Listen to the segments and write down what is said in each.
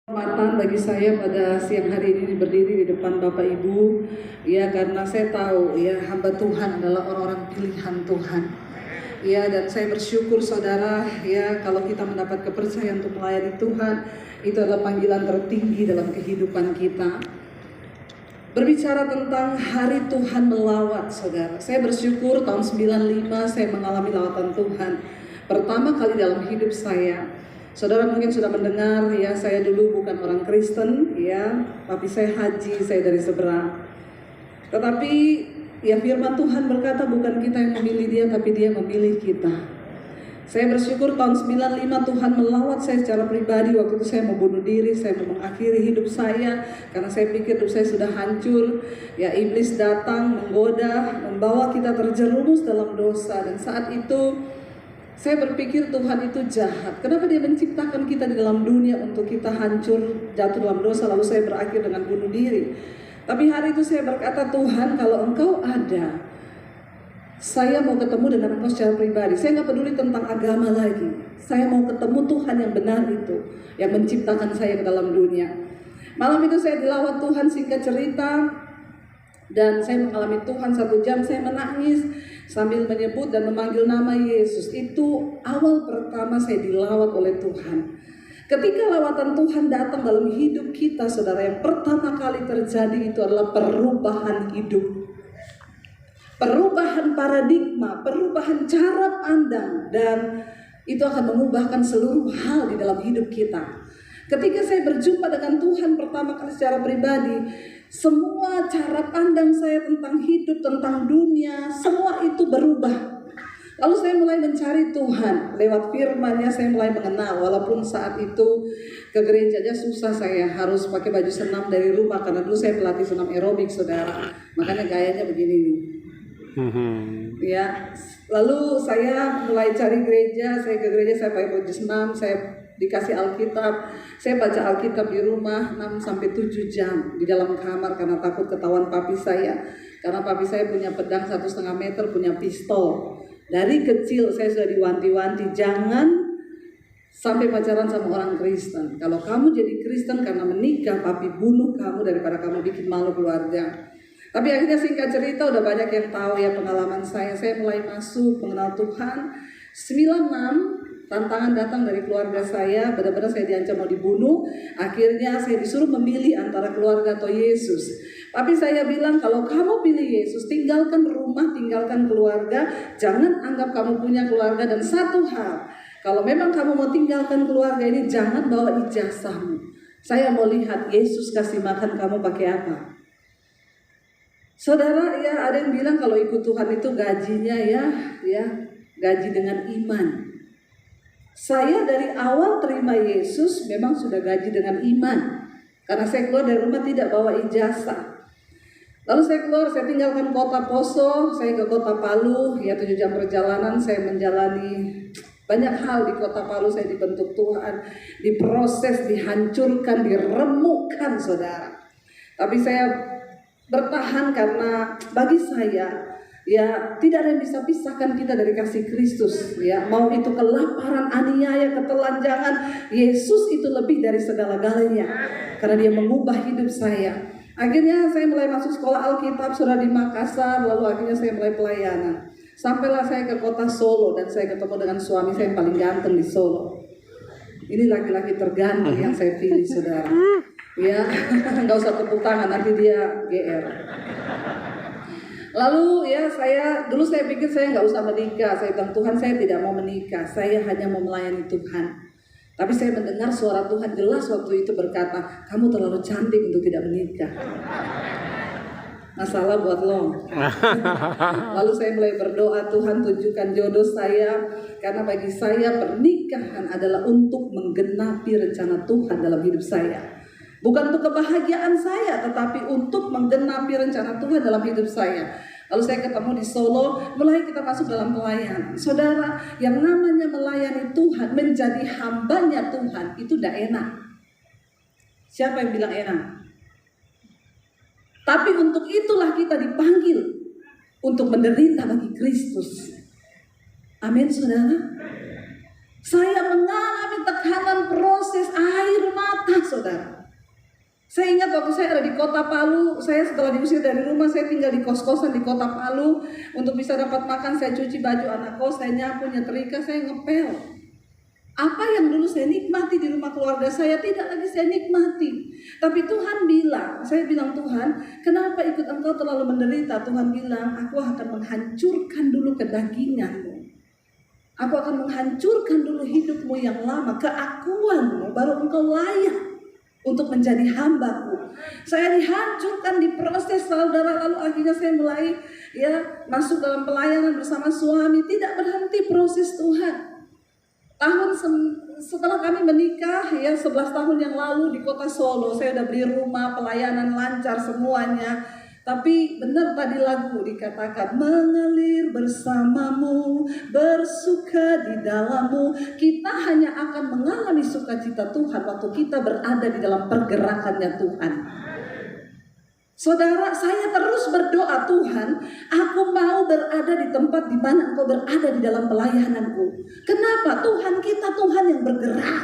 Kehormatan bagi saya pada siang hari ini berdiri di depan Bapak Ibu, ya, karena saya tahu ya hamba Tuhan adalah orang-orang pilihan Tuhan. Ya, dan saya bersyukur saudara ya, kalau kita mendapat kepercayaan untuk melayani Tuhan, itu adalah panggilan tertinggi dalam kehidupan kita. Berbicara tentang hari Tuhan melawat saudara, saya bersyukur tahun 95 saya mengalami lawatan Tuhan pertama kali dalam hidup saya. Saudara mungkin sudah mendengar ya, saya dulu bukan orang Kristen ya, tapi saya haji, saya dari seberang. Tetapi ya firman Tuhan berkata bukan kita yang memilih dia, tapi dia memilih kita. Saya bersyukur tahun 95 Tuhan melawat saya secara pribadi. Waktu itu saya mau bunuh diri, saya mau mengakhiri hidup saya karena saya pikir hidup saya sudah hancur. Ya, iblis datang menggoda, membawa kita terjerumus dalam dosa. Dan saat itu saya berpikir Tuhan itu jahat. Kenapa dia menciptakan kita di dalam dunia untuk kita hancur, jatuh dalam dosa, lalu saya berakhir dengan bunuh diri. Tapi hari itu saya berkata, Tuhan kalau Engkau ada, saya mau ketemu dengan Engkau secara pribadi. Saya nggak peduli tentang agama lagi. Saya mau ketemu Tuhan yang benar itu, yang menciptakan saya ke dalam dunia. Malam itu saya dilawat Tuhan, singkat cerita, dan saya mengalami Tuhan 1 jam, saya menangis sambil menyebut dan memanggil nama Yesus. Itu awal pertama saya dilawat oleh Tuhan. Ketika lawatan Tuhan datang dalam hidup kita, saudara, yang pertama kali terjadi itu adalah perubahan hidup. Perubahan paradigma, perubahan cara pandang, dan itu akan mengubahkan seluruh hal di dalam hidup kita. Ketika saya berjumpa dengan Tuhan pertama kali secara pribadi, semua cara pandang saya tentang hidup, tentang dunia, semua itu berubah. Lalu saya mulai mencari Tuhan. Lewat firman-Nya saya mulai mengenal. Walaupun saat itu ke gerejanya susah, saya harus pakai baju senam dari rumah. Karena dulu saya pelatih senam aerobik, saudara. Makanya gayanya begini nih. Ya, lalu saya mulai cari gereja. Saya ke gereja, saya pakai baju senam, saya dikasih Alkitab. Saya baca Alkitab di rumah 6-7 jam di dalam kamar karena takut ketahuan papi saya. Karena papi saya punya pedang 1,5 meter, punya pistol. Dari kecil saya sudah diwanti-wanti, jangan sampai pacaran sama orang Kristen. Kalau kamu jadi Kristen karena menikah, papi bunuh kamu daripada kamu bikin malu keluarga. Tapi akhirnya singkat cerita udah banyak yang tahu ya pengalaman saya. Saya mulai masuk mengenal Tuhan. 96 tantangan datang dari keluarga saya, benar-benar saya diancam mau dibunuh. Akhirnya saya disuruh memilih antara keluarga atau Yesus. Tapi saya bilang kalau kamu pilih Yesus, tinggalkan rumah, tinggalkan keluarga, jangan anggap kamu punya keluarga. Dan satu hal, kalau memang kamu mau tinggalkan keluarga ini, jangan bawa ijazahmu. Saya mau lihat Yesus kasih makan kamu pakai apa. Saudara, ya ada yang bilang kalau ikut Tuhan itu gajinya ya gaji dengan iman. Saya dari awal terima Yesus memang sudah gaji dengan iman. Karena saya keluar dari rumah tidak bawa ijazah. Lalu saya keluar, saya tinggalkan kota Poso, saya ke kota Palu, ya 7 jam perjalanan, saya menjalani banyak hal di kota Palu. Saya dibentuk Tuhan, diproses, dihancurkan, diremukkan, saudara. Tapi saya bertahan karena bagi saya ya tidak ada yang bisa pisahkan kita dari kasih Kristus. Ya, mau itu kelaparan, aniaya, ketelanjangan, Yesus itu lebih dari segala-galanya karena dia mengubah hidup saya. Akhirnya saya mulai masuk sekolah Alkitab sudah di Makassar, lalu akhirnya saya mulai pelayanan. Sampailah saya ke kota Solo dan saya ketemu dengan suami saya yang paling ganteng di Solo. Ini laki-laki terganteng yang saya pilih, saudara. Ya, nggak usah tepuk tangan, nanti dia GR. Lalu ya dulu saya pikir saya nggak usah menikah. Saya bilang Tuhan saya tidak mau menikah, saya hanya mau melayani Tuhan. Tapi saya mendengar suara Tuhan jelas waktu itu berkata, kamu terlalu cantik untuk tidak menikah. Masalah buat lo. Lalu saya mulai berdoa, Tuhan tunjukkan jodoh saya. Karena bagi saya pernikahan adalah untuk menggenapi rencana Tuhan dalam hidup saya. Bukan untuk kebahagiaan saya, tetapi untuk menggenapi rencana Tuhan dalam hidup saya. Lalu saya ketemu di Solo, mulai kita masuk dalam pelayanan. Saudara, yang namanya melayani Tuhan, menjadi hambanya Tuhan, itu tidak enak. Siapa yang bilang enak? Tapi untuk itulah kita dipanggil, untuk menderita bagi Kristus. Amin, saudara. Saya mengalami tekanan proses air mata, saudara. Saya ingat waktu saya ada di kota Palu, saya setelah diusir dari rumah, saya tinggal di kos-kosan di kota Palu. Untuk bisa dapat makan, saya cuci baju anak kos, saya nyapu, nyetrika, saya ngepel. Apa yang dulu saya nikmati di rumah keluarga saya, tidak lagi saya nikmati. Tapi Tuhan bilang, saya bilang, Tuhan, kenapa ikut engkau terlalu menderita? Tuhan bilang, aku akan menghancurkan dulu kedaginganmu. Aku akan menghancurkan dulu hidupmu yang lama, keakuanmu, baru engkau layak untuk menjadi hambaku. Saya dihancurkan di proses, saudara. Lalu akhirnya saya mulai masuk dalam pelayanan bersama suami. Tidak berhenti proses Tuhan. Setelah kami menikah 11 tahun yang lalu di kota Solo, saya udah beli rumah, pelayanan lancar semuanya. Tapi benar tadi lagu dikatakan, mengalir bersamamu, bersuka di dalammu. Kita hanya akan mengalami sukacita Tuhan waktu kita berada di dalam pergerakannya Tuhan. Saudara, saya terus berdoa, Tuhan, aku mau berada di tempat di mana Engkau berada di dalam pelayananku. Kenapa? Tuhan kita Tuhan yang bergerak.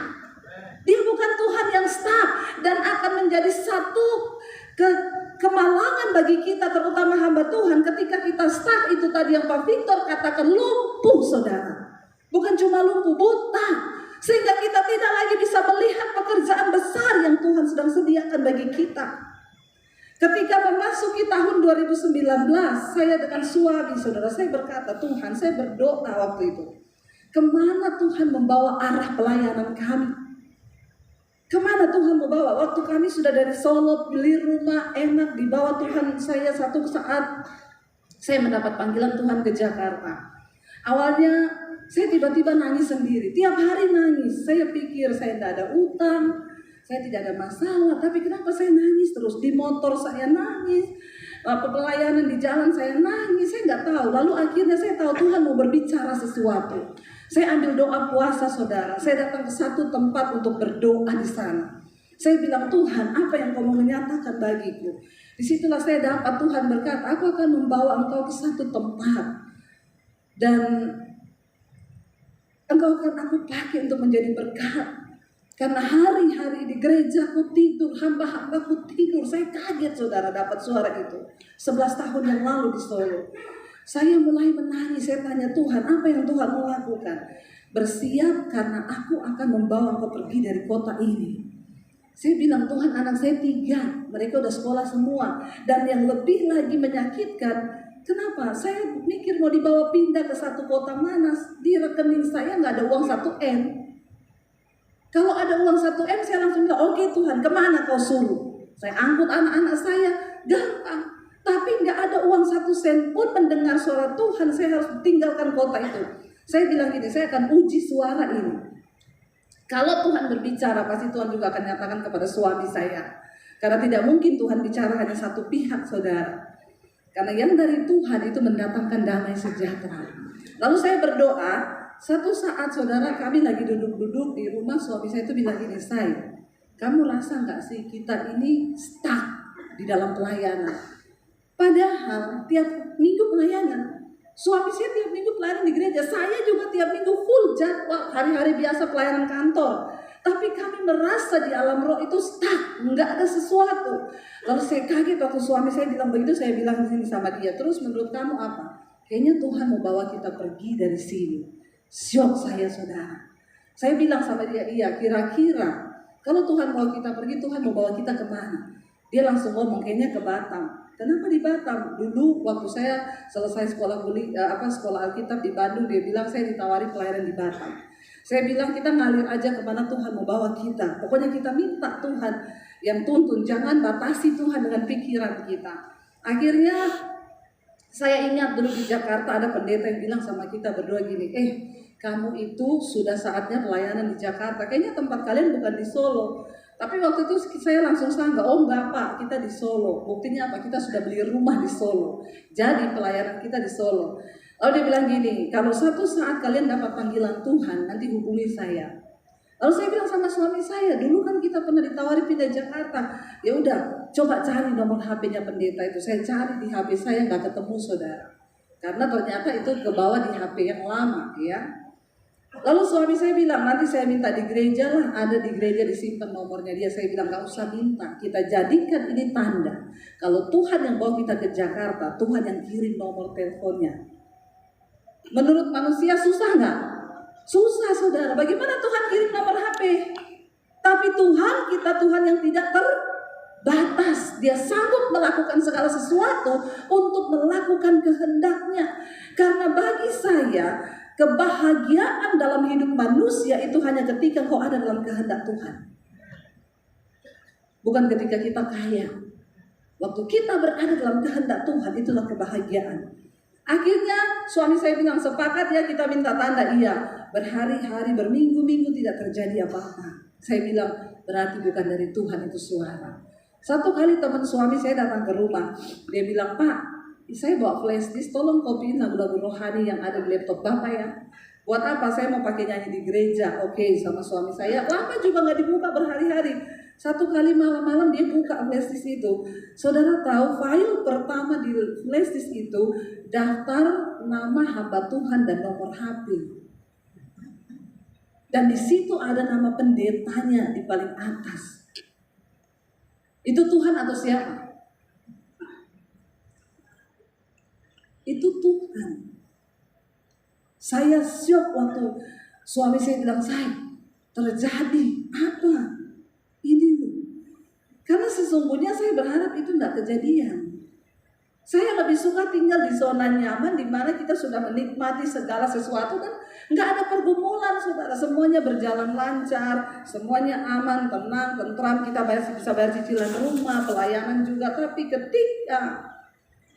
Dia bukan Tuhan yang stuck dan akan menjadi satu kemalangan bagi kita, terutama hamba Tuhan, ketika kita stuck. Itu tadi yang Pak Victor katakan, lumpuh, saudara. Bukan cuma lumpuh, buta. Sehingga kita tidak lagi bisa melihat pekerjaan besar yang Tuhan sedang sediakan bagi kita. Ketika memasuki tahun 2019, saya dengan suami, saudara, saya berkata, Tuhan, saya berdoa waktu itu, kemana Tuhan membawa arah pelayanan kami? Kemana Tuhan membawa? Waktu kami sudah dari Solo, beli rumah, enak, dibawa Tuhan saya. Satu saat, saya mendapat panggilan Tuhan ke Jakarta. Awalnya, saya tiba-tiba nangis sendiri. Tiap hari nangis. Saya pikir saya tidak ada utang, saya tidak ada masalah, tapi kenapa saya nangis terus? Di motor saya nangis, pelayanan di jalan saya nangis, saya nggak tahu. Lalu akhirnya saya tahu Tuhan mau berbicara sesuatu. Saya ambil doa puasa, saudara. Saya datang ke satu tempat untuk berdoa di sana. Saya bilang, Tuhan, apa yang Kau mau menyatakan bagiku? Disitulah saya dapat Tuhan berkata, aku akan membawa engkau ke satu tempat. Dan engkau akan aku pakai untuk menjadi berkat. Karena hari-hari di gereja aku tidur, hamba-hambaku tidur. Saya kaget, saudara, dapat suara itu 11 tahun yang lalu di Solo. Saya mulai menangis, saya tanya Tuhan, apa yang Tuhan mau lakukan? Bersiap karena aku akan membawa engkau pergi dari kota ini. Saya bilang, Tuhan, anak saya 3, mereka udah sekolah semua. Dan yang lebih lagi menyakitkan, kenapa? Saya mikir mau dibawa pindah ke satu kota mana, di rekening saya nggak ada uang 1 M. Kalau ada uang 1 M, saya langsung bilang, oke Tuhan, kemana Kau suruh? Saya angkut anak-anak saya, gampang. Tapi nggak ada uang 1 sen pun mendengar suara Tuhan, saya harus tinggalkan kota itu. Saya bilang gini, saya akan uji suara ini. Kalau Tuhan berbicara, pasti Tuhan juga akan nyatakan kepada suami saya. Karena tidak mungkin Tuhan bicara hanya satu pihak, saudara. Karena yang dari Tuhan itu mendatangkan damai sejahtera. Lalu saya berdoa. Satu saat, saudara, kami lagi duduk-duduk di rumah, suami saya itu bilang gini, Say, kamu rasa gak sih kita ini stuck di dalam pelayanan? Padahal tiap minggu pelayanan, suami saya tiap minggu pelayanan di gereja, saya juga tiap minggu full jadwal, hari-hari biasa pelayanan kantor. Tapi kami merasa di alam roh itu stuck, gak ada sesuatu. Lalu saya kaget waktu suami saya bilang begitu, saya bilang di sini sama dia, terus menurut kamu apa? Kayaknya Tuhan mau bawa kita pergi dari sini. Syok saya, saudara. Saya bilang sama dia, iya, kira-kira kalau Tuhan mau kita pergi, Tuhan mau bawa kita kemana? Dia langsung ngomong, kayaknya ke Batam. Kenapa di Batam? Dulu waktu saya selesai sekolah Alkitab di Bandung, dia bilang saya ditawari pelayanan di Batam. Saya bilang kita ngalir aja kemana Tuhan mau bawa kita. Pokoknya kita minta Tuhan yang tuntun, jangan batasi Tuhan dengan pikiran kita. Akhirnya saya ingat dulu di Jakarta ada pendeta yang bilang sama kita berdua gini, kamu itu sudah saatnya pelayanan di Jakarta. Kayaknya tempat kalian bukan di Solo. Tapi waktu itu saya langsung sangka, oh enggak Pak, kita di Solo. Buktinya apa? Kita sudah beli rumah di Solo. Jadi pelayanan kita di Solo. Lalu dia bilang gini, kalau suatu saat kalian dapat panggilan Tuhan, nanti hubungi saya. Lalu saya bilang sama suami saya, dulu kan kita pernah ditawari pindah Jakarta. Ya udah, coba cari nomor HP-nya pendeta itu. Saya cari di HP saya, nggak ketemu, saudara. Karena ternyata itu ke bawah di HP yang lama, ya. Lalu suami saya bilang, nanti saya minta di gereja lah, ada di gereja disimpan nomornya dia. Saya bilang, gak usah minta, kita jadikan ini tanda. Kalau Tuhan yang bawa kita ke Jakarta, Tuhan yang kirim nomor teleponnya. Menurut manusia susah gak? Susah saudara, bagaimana Tuhan kirim nomor HP? Tapi Tuhan, kita Tuhan yang tidak terbatas. Dia sanggup melakukan segala sesuatu untuk melakukan kehendaknya. Karena bagi saya, kebahagiaan dalam hidup manusia itu hanya ketika kau ada dalam kehendak Tuhan. Bukan ketika kita kaya. Waktu kita berada dalam kehendak Tuhan, itulah kebahagiaan. Akhirnya suami saya bilang, sepakat ya kita minta tanda. Iya, berhari-hari, berminggu-minggu tidak terjadi apa-apa. Saya bilang, berarti bukan dari Tuhan itu suara. Satu kali teman suami saya datang ke rumah. Dia bilang, Pak, saya bawa flash disk, tolong kopiin lagu-lagu rohani yang ada di laptop Bapak ya. Buat apa? Saya mau pakai nyanyi di gereja. Oke, sama suami saya. Lama juga gak dibuka berhari-hari. Satu kali malam-malam dia buka flash disk itu. Saudara tahu file pertama di flash disk itu daftar nama hamba Tuhan dan nomor HP. Dan di situ ada nama pendetanya di paling atas. Itu Tuhan atau siapa? Itu Tuhan. Saya syok waktu suami saya bilang, saya terjadi apa? Ini loh. Karena sesungguhnya saya berharap itu tidak kejadian. Saya lebih suka tinggal di zona nyaman di mana kita sudah menikmati segala sesuatu kan nggak ada pergumulan, saudara. Semuanya berjalan lancar, semuanya aman, tenang, tentram. Kita bisa bayar cicilan rumah, pelayanan juga. Tapi ketika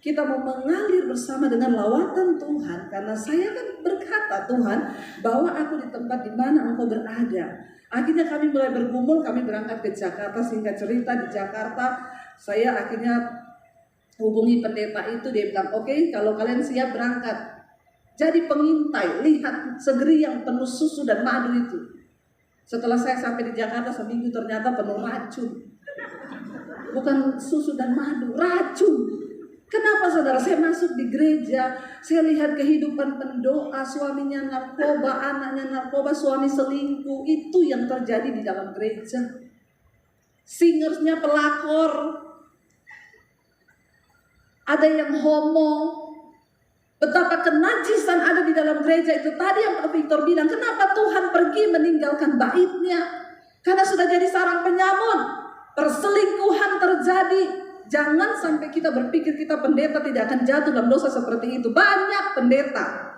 kita mau mengalir bersama dengan lawatan Tuhan, karena saya kan berkata, Tuhan, bawa aku di tempat di mana Engkau berada. Akhirnya kami mulai bergumul, kami berangkat ke Jakarta. Singkat cerita di Jakarta, saya akhirnya hubungi pendeta itu. Dia bilang, oke, kalau kalian siap berangkat. Jadi pengintai, lihat segeri yang penuh susu dan madu itu. Setelah saya sampai di Jakarta seminggu ternyata penuh racun. Bukan susu dan madu, racun. Kenapa saudara? Saya masuk di gereja, saya lihat kehidupan pendoa, suaminya narkoba, anaknya narkoba, suami selingkuh. Itu yang terjadi di dalam gereja. Singersnya pelakor, ada yang homo. Betapa kenajisan ada di dalam gereja itu. Tadi yang Pak Victor bilang, kenapa Tuhan pergi meninggalkan baitnya? Karena sudah jadi sarang penyamun, perselingkuhan terjadi. Jangan sampai kita berpikir kita pendeta tidak akan jatuh dalam dosa seperti itu. Banyak pendeta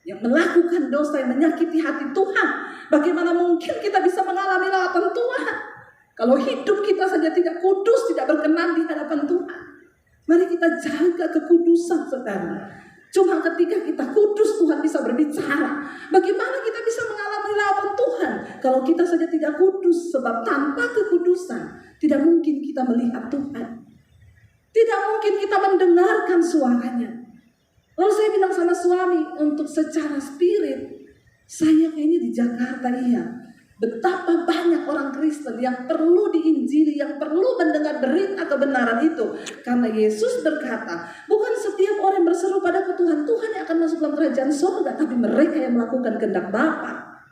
yang melakukan dosa yang menyakiti hati Tuhan. Bagaimana mungkin kita bisa mengalami lawatan Tuhan kalau hidup kita saja tidak kudus, tidak berkenan di hadapan Tuhan? Mari kita jaga kekudusan, saudara. Cuma ketika kita kudus, Tuhan bisa berbicara. Bagaimana kita bisa mengalami lawatan Tuhan kalau kita saja tidak kudus? Sebab tanpa kekudusan tidak mungkin kita melihat Tuhan. Tidak mungkin kita mendengarkan suaranya. Lalu saya bilang sama suami, untuk secara spirit, saya kayaknya di Jakarta iya. Betapa banyak orang Kristen yang perlu diinjili, yang perlu mendengar berita kebenaran itu. Karena Yesus berkata, bukan setiap orang yang berseru padaku Tuhan, Tuhan yang akan masuk dalam kerajaan surga, tapi mereka yang melakukan kehendak Bapa.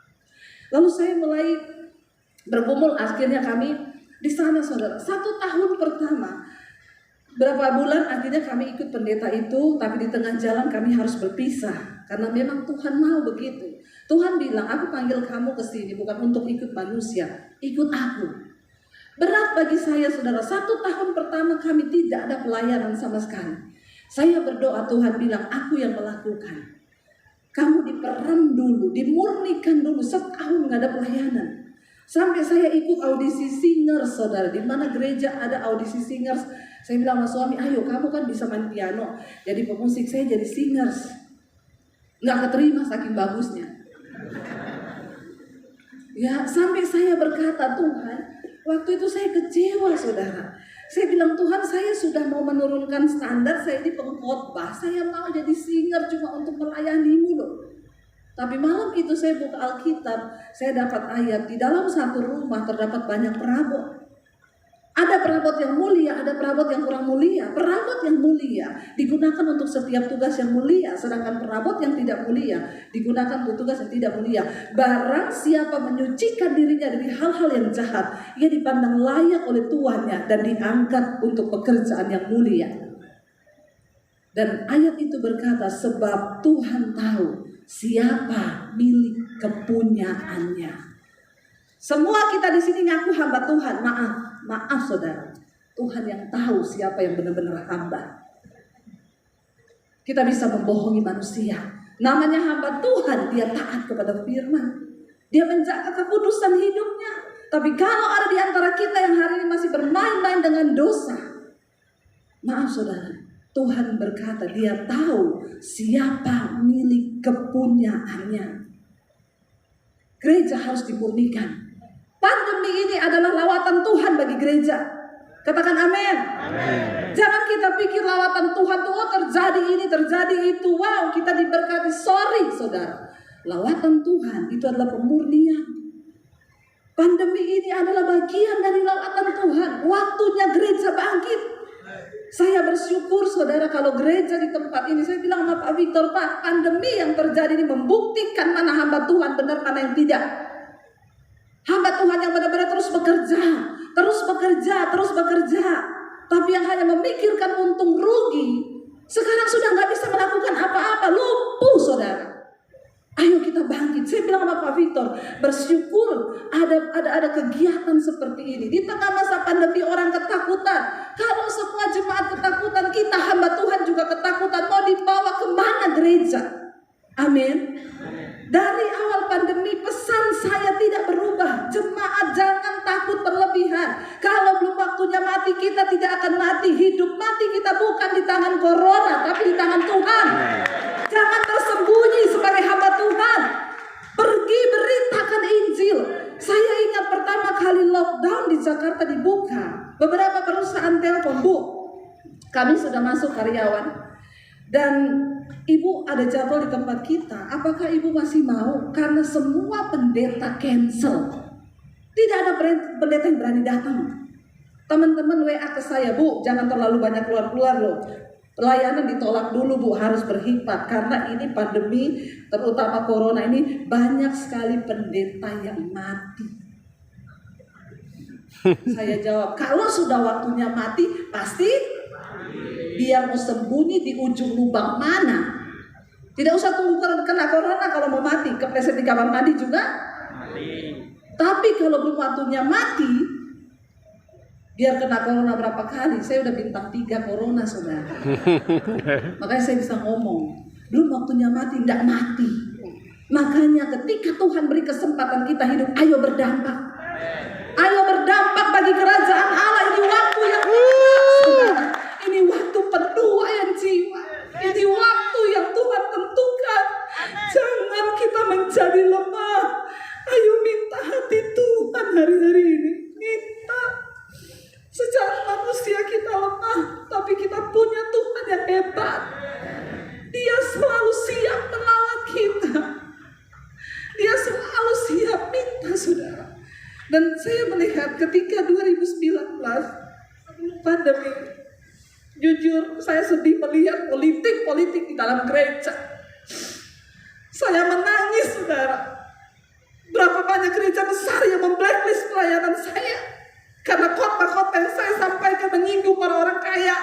Lalu saya mulai bergumul, akhirnya kami di sana, saudara. 1 tahun pertama, berapa bulan akhirnya kami ikut pendeta itu, tapi di tengah jalan kami harus berpisah. Karena memang Tuhan mau begitu. Tuhan bilang, aku panggil kamu ke sini bukan untuk ikut manusia, ikut aku. Berat bagi saya, saudara. 1 tahun pertama kami tidak ada pelayanan sama sekali. Saya berdoa, Tuhan bilang, aku yang melakukan. Kamu diperam dulu, dimurnikan dulu, setahun gak ada pelayanan. Sampai saya ikut audisi singers, saudara. Di mana gereja ada audisi singers. Saya bilang sama suami, ayo kamu kan bisa main piano, jadi pemusik, saya jadi singers. Nggak keterima saking bagusnya. Ya, sampai saya berkata, Tuhan, waktu itu saya kecewa, saudara. Saya bilang, Tuhan, saya sudah mau menurunkan standar, saya di pengkhotbah, saya mau jadi singer cuma untuk melayanimu loh. Tapi malam itu saya buka Alkitab, saya dapat ayat, di dalam satu rumah terdapat banyak perabot. Ada perabot yang mulia, ada perabot yang kurang mulia. Perabot yang mulia digunakan untuk setiap tugas yang mulia, sedangkan perabot yang tidak mulia digunakan untuk tugas yang tidak mulia. Barang siapa menyucikan dirinya dari hal-hal yang jahat, ia dipandang layak oleh tuannya dan diangkat untuk pekerjaan yang mulia. Dan ayat itu berkata, sebab Tuhan tahu siapa milik kepunyaannya. Semua kita di sini ngaku hamba Tuhan. Maaf saudara, Tuhan yang tahu siapa yang benar-benar hamba. Kita bisa membohongi manusia. Namanya hamba Tuhan, dia taat kepada firman. Dia menjaga kekudusan hidupnya. Tapi kalau ada di antara kita yang hari ini masih bermain-main dengan dosa, maaf saudara, Tuhan berkata dia tahu siapa milik kepunyaannya. Gereja harus dimurnikan. Pandemi ini adalah lawatan Tuhan bagi gereja. Katakan amin. Jangan kita pikir lawatan Tuhan tuh terjadi ini, terjadi itu. Wow, kita diberkati. Sorry saudara. Lawatan Tuhan itu adalah pemurnian. Pandemi ini adalah bagian dari lawatan Tuhan. Waktunya gereja bangkit. Saya bersyukur saudara kalau gereja di tempat ini. Saya bilang sama Pak Victor, Pak, pandemi yang terjadi ini membuktikan mana hamba Tuhan benar, mana yang tidak. Hamba Tuhan yang benar-benar terus bekerja. Tapi yang hanya memikirkan untung rugi, sekarang sudah nggak bisa melakukan apa-apa, lumpuh saudara. Ayo kita bangkit. Saya bilang sama Pak Victor, bersyukur ada kegiatan seperti ini. Di tengah masa pandemi orang ketakutan. Kalau semua jemaat ketakutan, kita hamba Tuhan juga ketakutan. Mau dibawa kemana gereja? Amin. Dari awal pandemi pesan saya tidak berubah. Jemaat jangan takut berlebihan. Kalau belum waktunya mati, kita tidak akan mati. Hidup mati kita bukan di tangan corona, tapi di tangan Tuhan. Jangan tersembunyi sebagai hamba Tuhan. Pergi beritakan Injil. Saya ingat pertama kali lockdown di Jakarta dibuka, beberapa perusahaan telepon, Bu, kami sudah masuk karyawan dan Ibu ada jadwal di tempat kita. Apakah Ibu masih mau? Karena semua pendeta cancel. Tidak ada pendeta yang berani datang. Teman-teman WA ke saya, Bu, jangan terlalu banyak keluar-keluar loh. Pelayanan ditolak dulu, Bu, harus berhikmat. Karena ini pandemi, terutama corona ini, banyak sekali pendeta yang mati. Saya jawab, kalau sudah waktunya mati, pasti biar mau sembunyi di ujung lubang mana. Tidak usah tunggu kena corona kalau mau mati. Kepleset di kamar mandi juga mati. Tapi kalau belum waktunya mati, biar kena corona berapa kali. Saya udah bintang 3 corona saudara. Makanya saya bisa ngomong, belum waktunya mati, tidak mati. Makanya ketika Tuhan beri kesempatan kita hidup, ayo berdampak. Ayo berdampak bagi kerajaan Allah. Ini waktu yang saudara. Ini waktu penuaian jiwa. Ini waktu yang Tuhan tentukan. Jangan kita menjadi lemah. Ayo minta hati Tuhan hari-hari ini. Minta. Secara manusia kita lemah, tapi kita punya Tuhan yang hebat. Dia selalu siap melawat kita. Dia selalu siap minta saudara. Dan saya melihat ketika 2019 pandemi, jujur saya sedih melihat politik di dalam gereja. Saya menangis saudara. Berapa banyak gereja besar yang memblacklist pelayanan saya karena khotbah-khotbah yang saya sampaikan menyinggung orang-orang kaya.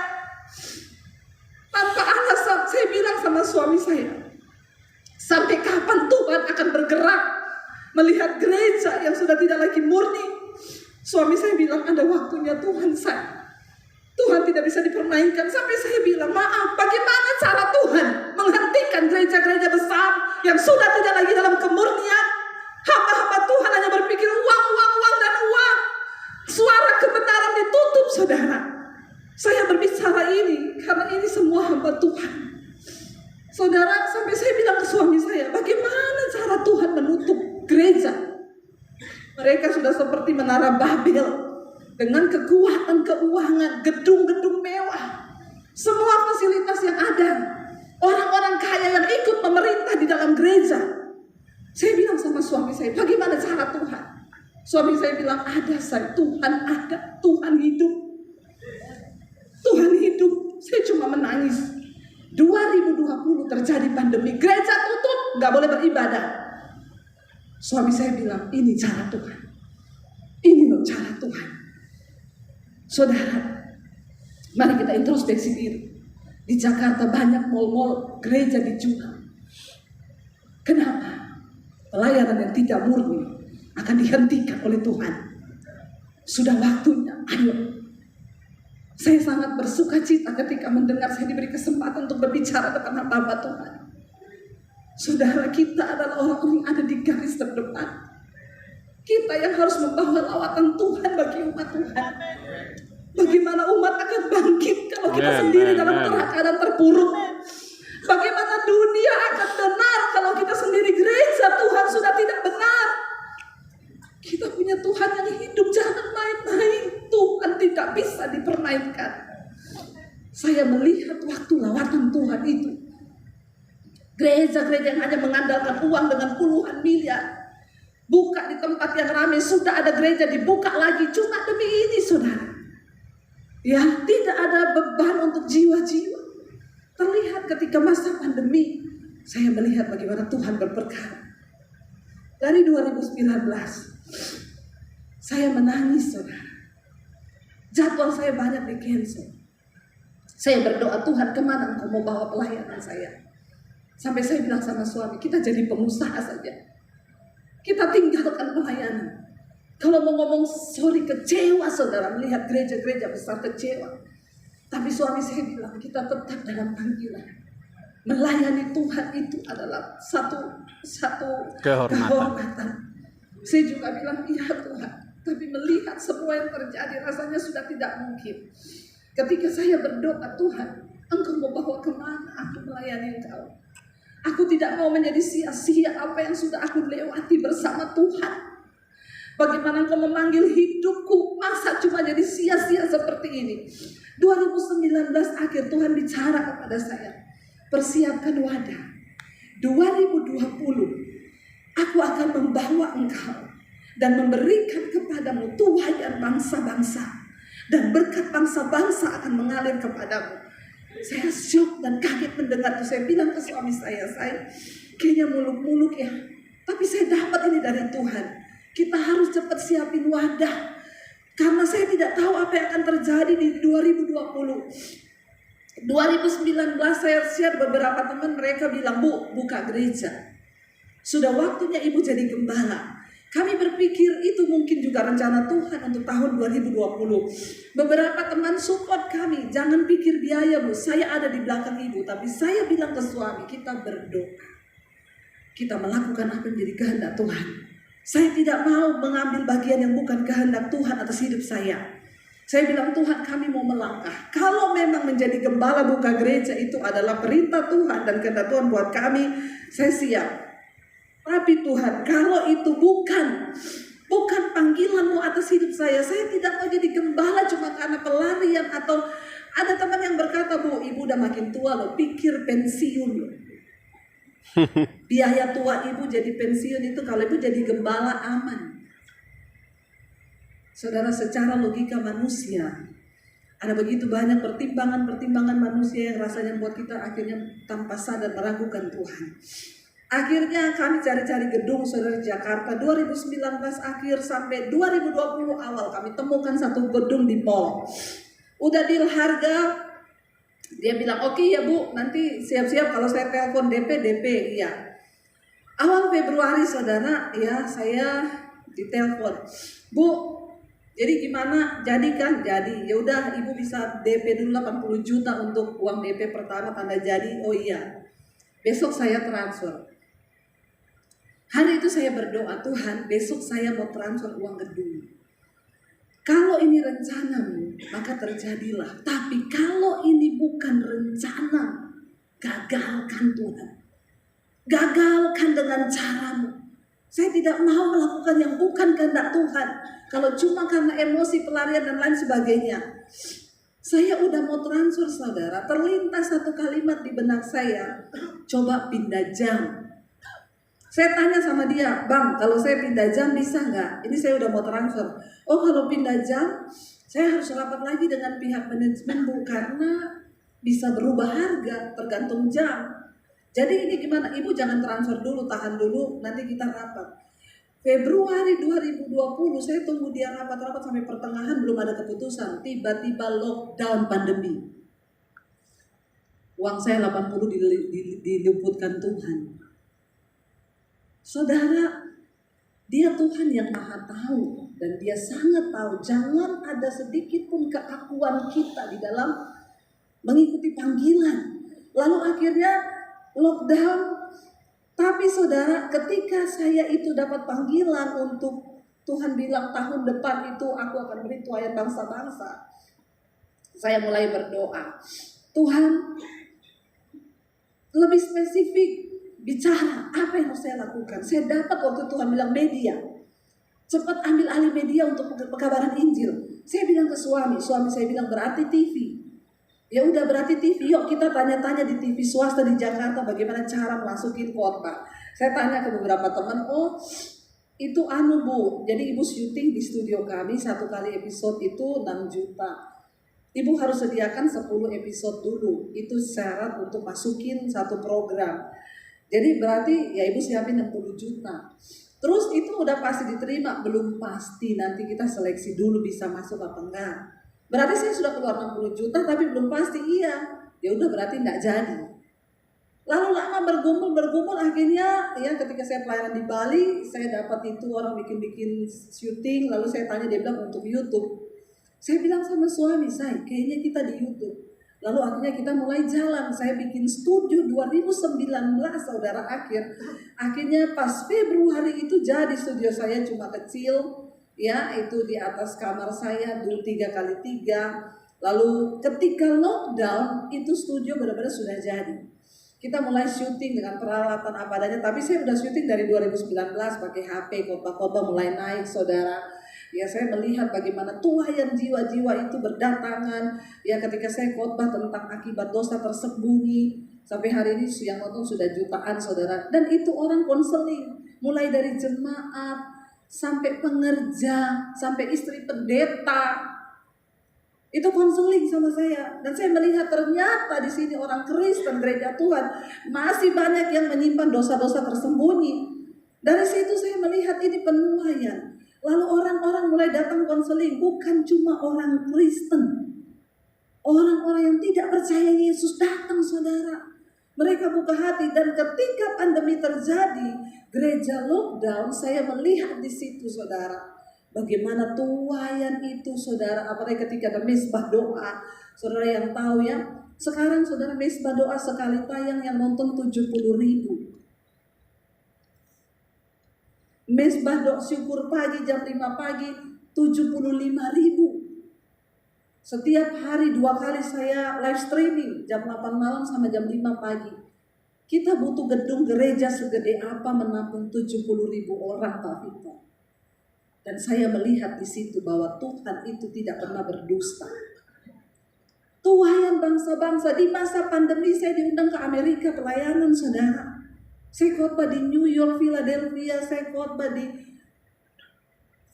Tanpa alasan saya bilang sama suami saya, sampai kapan Tuhan akan bergerak melihat gereja yang sudah tidak lagi murni? Suami saya bilang, ada waktunya Tuhan saya. Tuhan tidak bisa dipermainkan. Sampai saya bilang, maaf, bagaimana cara Tuhan menghentikan gereja-gereja besar yang sudah tidak lagi dalam kemurnian? Hamba-hamba Tuhan hanya berpikir uang, dan uang. Suara kebenaran ditutup, saudara. Saya berbicara ini karena ini semua hamba Tuhan. Saudara, sampai saya bilang ke suami saya, bagaimana cara Tuhan menutup gereja? Mereka sudah seperti menara Babel, dengan kekuatan keuangan, gedung-gedung mewah, semua fasilitas yang ada, orang-orang kaya yang ikut memerintah di dalam gereja. Saya bilang sama suami saya, bagaimana cara Tuhan? Suami saya bilang, ada saya, Tuhan ada, Tuhan hidup. Tuhan hidup. Saya cuma menangis. 2020 terjadi pandemi, gereja tutup, gak boleh beribadah. Suami saya bilang, ini cara Tuhan. Ini loh cara Tuhan. Saudara, mari kita introspeksi diri. Di Jakarta banyak mal-mal gereja dijual. Kenapa? Pelayanan yang tidak murni akan dihentikan oleh Tuhan. Sudah waktunya, ayo. Saya sangat bersuka cita ketika mendengar saya diberi kesempatan untuk berbicara tentang hamba Tuhan. Saudara, kita adalah orang-orang yang ada di garis terdepan. Kita yang harus membawa lawatan Tuhan bagi umat Tuhan. Bagaimana umat akan bangkit kalau kita sendiri dalam keadaan terpuruk? Bagaimana dunia akan benar kalau kita sendiri gereja Tuhan sudah tidak benar? Kita punya Tuhan yang hidup, jangan main-main. Tuhan tidak bisa dipermainkan. Saya melihat waktu lawatan Tuhan itu, gereja-gereja yang hanya mengandalkan uang dengan puluhan miliar, buka di tempat yang ramai, sudah ada gereja dibuka lagi cuma demi ini, saudara. Ya, tidak ada beban untuk jiwa-jiwa. Terlihat ketika masa pandemi, saya melihat bagaimana Tuhan berperkara. Dari 2019, saya menangis, saudara. Jadwal saya banyak di cancel. Saya berdoa, Tuhan, kemana Engkau mau bawa pelayanan saya? Sampai saya bilang sama suami, kita jadi pengusaha saja. Kita tinggalkan pelayanan. Kalau mau ngomong sorry, kecewa saudara melihat gereja-gereja besar kecewa. Tapi suami saya bilang, kita tetap dalam panggilan. Melayani Tuhan itu adalah satu kehormatan. Saya juga bilang, iya Tuhan. Tapi melihat semua yang terjadi rasanya sudah tidak mungkin. Ketika saya berdoa, Tuhan, Engkau mau bawa kemana aku melayani Engkau? Aku tidak mau menjadi sia-sia apa yang sudah aku lewati bersama Tuhan. Bagaimana Engkau memanggil hidupku, masa cuma jadi sia-sia seperti ini? 2019 akhir Tuhan bicara kepada saya, persiapkan wadah. 2020 aku akan membawa engkau dan memberikan kepadamu tuayan bangsa-bangsa, dan berkat bangsa-bangsa akan mengalir kepadamu. Saya syok dan kaget mendengar itu. Saya bilang ke suami saya kayaknya muluk-muluk ya, tapi saya dapat ini dari Tuhan. Kita harus cepat siapin wadah, karena saya tidak tahu apa yang akan terjadi di 2020. 2019 saya share beberapa teman, mereka bilang, Bu, buka gereja. Sudah waktunya ibu jadi gembala. Kami berpikir itu mungkin juga rencana Tuhan untuk tahun 2020. Beberapa teman support kami, jangan pikir biaya Bu, saya ada di belakang ibu. Tapi saya bilang ke suami, kita berdoa. Kita melakukan apa yang menjadi kehendak Tuhan. Saya tidak mau mengambil bagian yang bukan kehendak Tuhan atas hidup saya. Saya bilang, Tuhan, kami mau melangkah. Kalau memang menjadi gembala buka gereja itu adalah perintah Tuhan dan kehendak Tuhan buat kami, saya siap. Tapi Tuhan, kalau itu bukan panggilan-Mu atas hidup saya tidak mau jadi gembala cuma karena pelarian. Atau ada teman yang berkata, Bu, ibu udah makin tua loh, pikir pensiun loh. Biaya tua ibu jadi pensiun itu kalau ibu jadi gembala aman. Saudara, secara logika manusia ada begitu banyak pertimbangan manusia yang rasanya membuat kita akhirnya tanpa sadar meragukan Tuhan. Akhirnya kami cari-cari gedung, saudara, di Jakarta 2019 akhir sampai 2020 awal kami temukan satu gedung di mall. Udah deal harga, dia bilang oke ya Bu, nanti siap-siap kalau saya telepon DP iya. Awal Februari saudara, ya saya ditelepon, Bu, jadi gimana? Jadi kan? Jadi. Ya udah, ibu bisa DP dulu 80 juta untuk uang DP pertama tanda jadi. Oh iya. Besok saya transfer. Hari itu saya berdoa, Tuhan, besok saya mau transfer uang gedung. Kalau ini rencanamu, maka terjadilah. Tapi kalau ini bukan rencana, gagalkan Tuhan. Gagalkan dengan caramu. Saya tidak mau melakukan yang bukan kehendak Tuhan. Kalau cuma karena emosi, pelarian, dan lain sebagainya. Saya udah mau transfer saudara, terlintas satu kalimat di benak saya. Coba pindah jam. Saya tanya sama dia, "Bang, kalau saya pindah jam bisa nggak? Ini saya udah mau transfer." "Oh, kalau pindah jam, saya harus rapat lagi dengan pihak manajemen, Bu, karena bisa berubah harga tergantung jam. Jadi ini gimana? Ibu jangan transfer dulu, tahan dulu, nanti kita rapat." Februari 2020 saya tunggu dia rapat-rapat sampai pertengahan belum ada keputusan. Tiba-tiba lockdown pandemi. Uang saya 80 diluputkan Tuhan. Saudara, dia Tuhan yang maha tahu dan dia sangat tahu. Jangan ada sedikit pun keakuan kita di dalam mengikuti panggilan. Lalu akhirnya lockdown. Tapi saudara, ketika saya itu dapat panggilan untuk Tuhan bilang tahun depan itu aku akan beri tuayan bangsa-bangsa. Saya mulai berdoa. Tuhan, lebih spesifik bicara apa yang harus saya lakukan. Saya dapat waktu Tuhan bilang media, cepat ambil alih media untuk pekabaran Injil. Saya bilang ke suami saya bilang berarti TV. Ya udah berarti TV, yuk kita tanya-tanya di TV swasta di Jakarta bagaimana cara masukin khotbah. Saya tanya ke beberapa teman, "Oh itu Bu, jadi ibu syuting di studio kami, 1 kali episode itu 6 juta. Ibu harus sediakan 10 episode dulu, itu syarat untuk masukin satu program. Jadi berarti ya ibu siapin 60 juta. Terus itu udah pasti diterima, belum pasti, nanti kita seleksi dulu bisa masuk apa enggak. Berarti saya sudah keluar 60 juta tapi belum pasti, iya. Ya udah berarti enggak jadi." Lalu lama bergumul akhirnya ya ketika saya pelayanan di Bali, saya dapat itu orang bikin syuting, lalu saya tanya, dia bilang untuk YouTube. Saya bilang sama suami saya, kayaknya kita di YouTube. Lalu akhirnya kita mulai jalan, saya bikin studio 2019 saudara akhirnya pas Februari itu jadi studio saya cuma kecil, ya itu di atas kamar saya 3x3. Lalu ketika lockdown itu studio benar-benar sudah jadi. Kita mulai syuting dengan peralatan apa adanya, tapi saya udah syuting dari 2019 pakai HP, khotbah-khotbah mulai naik saudara. Ya saya melihat bagaimana tuayan jiwa-jiwa itu berdatangan. Ya ketika saya khotbah tentang akibat dosa tersembunyi, sampai hari ini yang nonton sudah jutaan saudara. Dan itu orang konseling, mulai dari jemaat sampai pengerja, sampai istri pendeta. Itu konseling sama saya. Dan saya melihat ternyata di sini orang Kristen gereja Tuhan masih banyak yang menyimpan dosa-dosa tersembunyi. Dari situ saya melihat ini penuaian. Lalu orang-orang mulai datang konseling, bukan cuma orang Kristen. Orang-orang yang tidak percaya Yesus datang saudara. Mereka buka hati dan ketika pandemi terjadi, gereja lockdown, saya melihat di situ saudara. Bagaimana tuayan itu saudara, apalagi ketika ada mesbah doa. Saudara yang tahu ya, sekarang saudara mesbah doa sekali tayang yang nonton 70.000. Mesbah doa syukur pagi jam 5 pagi 75.000. Setiap hari 2 kali saya live streaming jam 8 malam sama jam 5 pagi. Kita butuh gedung gereja segede apa menampung 70.000 orang Pak Vito. Dan saya melihat di situ bahwa Tuhan itu tidak pernah berdusta. Tuayan bangsa-bangsa, di masa pandemi saya diundang ke Amerika pelayanan saudara. Saya khotbah di New York, Philadelphia, saya khotbah di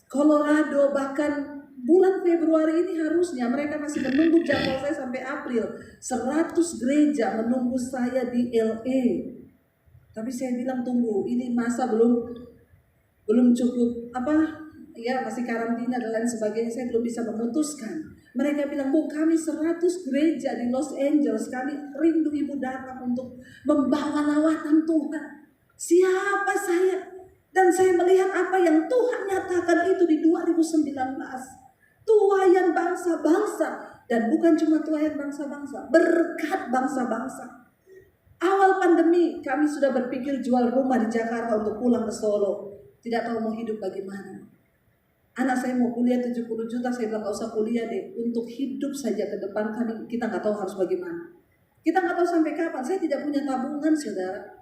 Colorado, bahkan bulan Februari ini harusnya mereka masih menunggu jadwal saya sampai April. 100 gereja menunggu saya di LA. Tapi saya bilang tunggu, ini masa belum cukup ya masih karantina dan lain sebagainya, saya belum bisa memutuskan. Mereka bilang, "Bu, kami 100 gereja di Los Angeles, kami rindu ibu datang untuk membawa lawatan Tuhan." Siapa saya? Dan saya melihat apa yang Tuhan nyatakan itu di 2019. Tuayan bangsa-bangsa. Dan bukan cuma tuayan bangsa-bangsa, berkat bangsa-bangsa. Awal pandemi kami sudah berpikir jual rumah di Jakarta untuk pulang ke Solo. Tidak tahu mau hidup bagaimana. Anak saya mau kuliah 70 juta, saya bilang gak usah kuliah deh. Untuk hidup saja ke depan kita gak tahu harus bagaimana. Kita gak tahu sampai kapan, saya tidak punya tabungan saudara.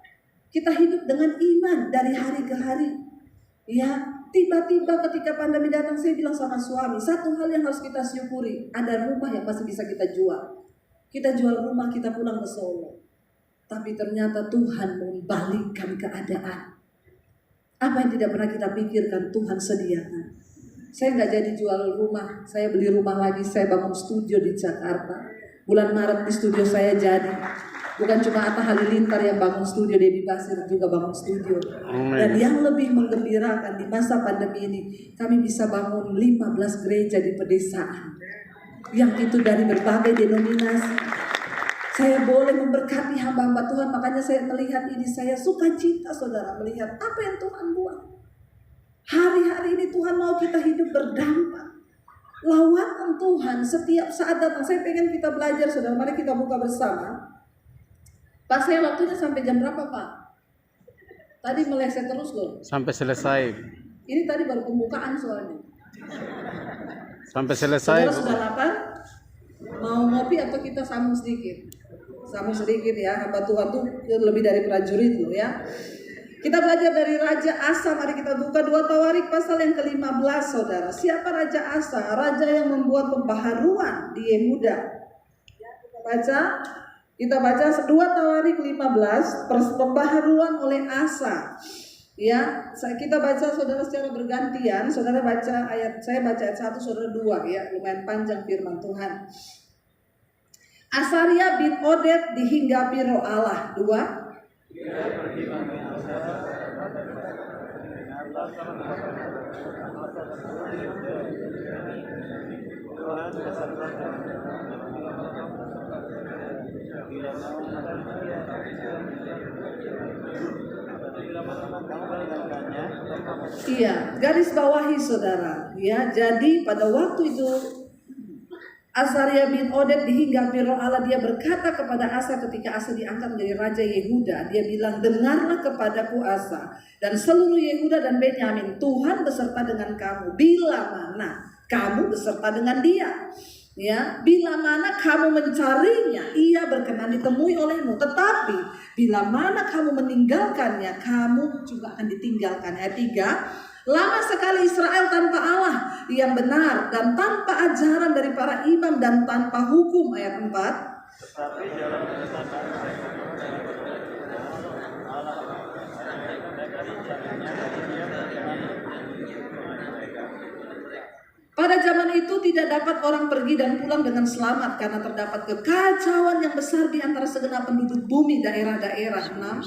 Kita hidup dengan iman dari hari ke hari. Ya, tiba-tiba ketika pandemi datang saya bilang sama suami, satu hal yang harus kita syukuri, ada rumah yang masih bisa kita jual. Kita jual rumah, kita pulang ke Solo. Tapi ternyata Tuhan membalikkan keadaan. Apa yang tidak pernah kita pikirkan Tuhan sediakan. Saya nggak jadi jual rumah, saya beli rumah lagi, saya bangun studio di Jakarta. Bulan Maret di studio saya jadi. Bukan cuma Atta Halilintar yang bangun studio, Debbie Basir juga bangun studio. Dan yang lebih menggembirakan di masa pandemi ini, kami bisa bangun 15 gereja di pedesaan. Yang itu dari berbagai denominasi. Saya boleh memberkati hamba-hamba Tuhan, makanya saya melihat ini, saya sukacita saudara melihat apa yang Tuhan buat. Hari-hari ini Tuhan mau kita hidup berdampak. Lawatan Tuhan setiap saat datang. Saya pengen kita belajar saudara, mari kita buka bersama. Pak, saya waktunya sampai jam berapa Pak? Tadi meleset terus loh. Sampai selesai. Ini tadi baru pembukaan soalnya. Sampai selesai. Saudara sudah lapar? Mau ngopi atau kita sambung sedikit? Sambung sedikit ya, hamba Tuhan tuh lebih dari prajurit loh ya. Kita belajar dari Raja Asa, mari kita buka 2 Tawarik pasal yang ke-15 saudara. Siapa Raja Asa? Raja yang membuat pembaharuan di Yehuda. Kita baca 2 Tawarik 15, pembaharuan oleh Asa. Ya, kita baca saudara secara bergantian. Saudara baca ayat, saya baca ayat 1, saudara 2 ya, lumayan panjang firman Tuhan. Asaria bin Oded dihinggapi roh Allah. 2. Iya, garis bawahi saudara. Ya, jadi pada waktu itu Asaria bin Oded dihinggapi roh Allah, dia berkata kepada Asa ketika Asa diangkat menjadi raja Yehuda, dia bilang, dengarlah kepadaku Asa dan seluruh Yehuda dan Benyamin, Tuhan beserta dengan kamu. Bila mana kamu beserta dengan dia, ya, bila mana kamu mencarinya, ia berkenan ditemui olehmu. Tetapi bila mana kamu meninggalkannya, kamu juga akan ditinggalkan. Ayat 3. Lama sekali Israel tanpa Allah yang benar dan tanpa ajaran dari para imam dan tanpa hukum. Ayat 4. Pada zaman itu tidak dapat orang pergi dan pulang dengan selamat karena terdapat kekacauan yang besar di antara segenap penduduk bumi daerah-daerah. 6.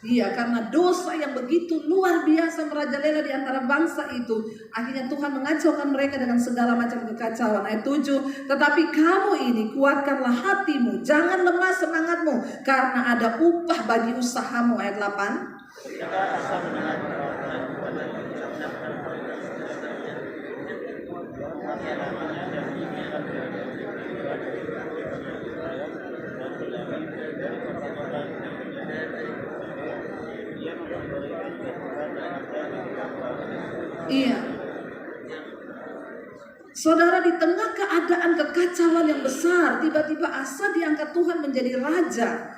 Iya, karena dosa yang begitu luar biasa merajalela di antara bangsa itu, akhirnya Tuhan mengacaukan mereka dengan segala macam kekacauan. Ayat 7. Tetapi kamu ini kuatkanlah hatimu, jangan lemah semangatmu, karena ada upah bagi usahamu. Ayat 8. Iya. Saudara, di tengah keadaan kekacauan yang besar, tiba-tiba Asa diangkat Tuhan menjadi raja.